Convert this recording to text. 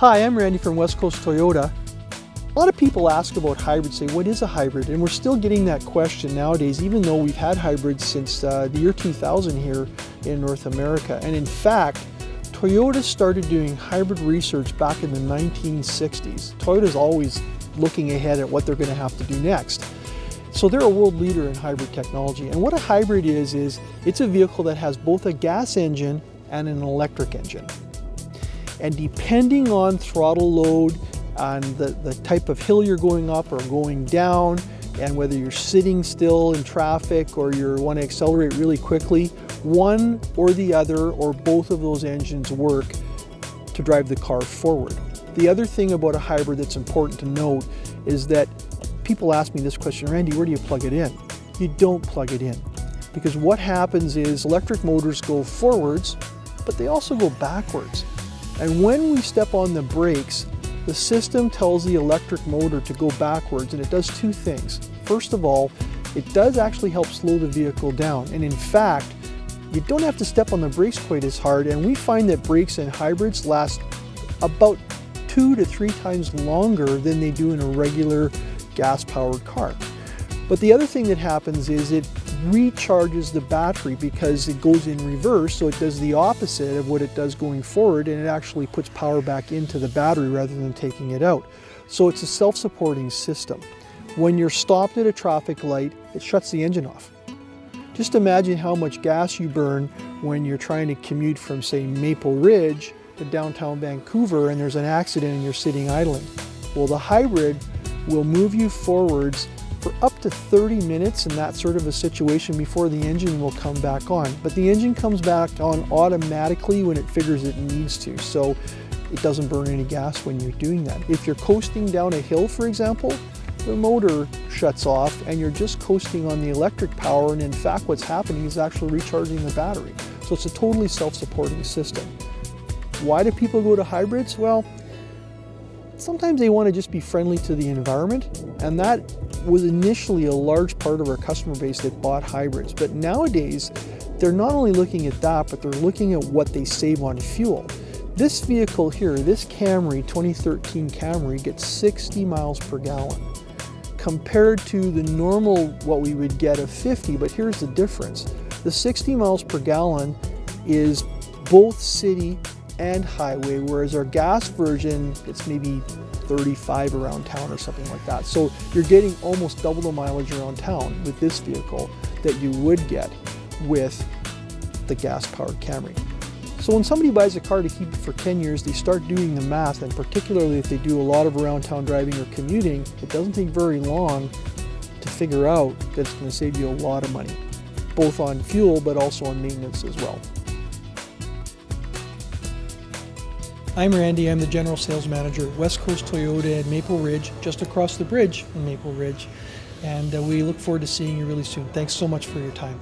Hi, I'm Randy from West Coast Toyota. A lot of people ask about hybrids, say, what is a hybrid? And we're still getting that question nowadays, even though we've had hybrids since the year 2000 here in North America. And in fact, Toyota started doing hybrid research back in the 1960s. Toyota's always looking ahead at what they're going to have to do next. So they're a world leader in hybrid technology. And what a hybrid is it's a vehicle that has both a gas engine and an electric engine. And depending on throttle load, on the type of hill you're going up or going down, and whether you're sitting still in traffic or you want to accelerate really quickly, one or the other or both of those engines work to drive the car forward. The other thing about a hybrid that's important to note is that people ask me this question, Randy, where do you plug it in? You don't plug it in, because what happens is electric motors go forwards, but they also go backwards. And when we step on the brakes, the system tells the electric motor to go backwards, and it does two things. First of all, it does actually help slow the vehicle down. And in fact, you don't have to step on the brakes quite as hard, and we find that brakes in hybrids last about 2 to 3 times longer than they do in a regular gas-powered car. But the other thing that happens is it recharges the battery because it goes in reverse, so it does the opposite of what it does going forward, and it actually puts power back into the battery rather than taking it out. So it's a self-supporting system. When you're stopped at a traffic light, it shuts the engine off. Just imagine how much gas you burn when you're trying to commute from, say, Maple Ridge to downtown Vancouver and there's an accident and you're sitting idling. Well, the hybrid will move you forwards for up to 30 minutes in that sort of a situation before the engine will come back on. But the engine comes back on automatically when it figures it needs to, so it doesn't burn any gas when you're doing that. If you're coasting down a hill, for example, the motor shuts off and you're just coasting on the electric power, and in fact what's happening is actually recharging the battery. So it's a totally self-supporting system. Why do people go to hybrids? Well, sometimes they want to just be friendly to the environment, and that was initially a large part of our customer base that bought hybrids. But nowadays, they're not only looking at that, but they're looking at what they save on fuel. This vehicle here, this Camry, 2013 Camry, gets 60 miles per gallon compared to the normal, what we would get of 50, but here's the difference. The 60 miles per gallon is both city and highway, whereas our gas version, it's maybe 35 around town or something like that. So you're getting almost double the mileage around town with this vehicle that you would get with the gas-powered Camry. So when somebody buys a car to keep it for 10 years, they start doing the math, and particularly if they do a lot of around town driving or commuting, it doesn't take very long to figure out that it's going to save you a lot of money, both on fuel but also on maintenance as well. I'm Randy, I'm the General Sales Manager at West Coast Toyota in Maple Ridge, just across the bridge in Maple Ridge. And we look forward to seeing you really soon. Thanks so much for your time.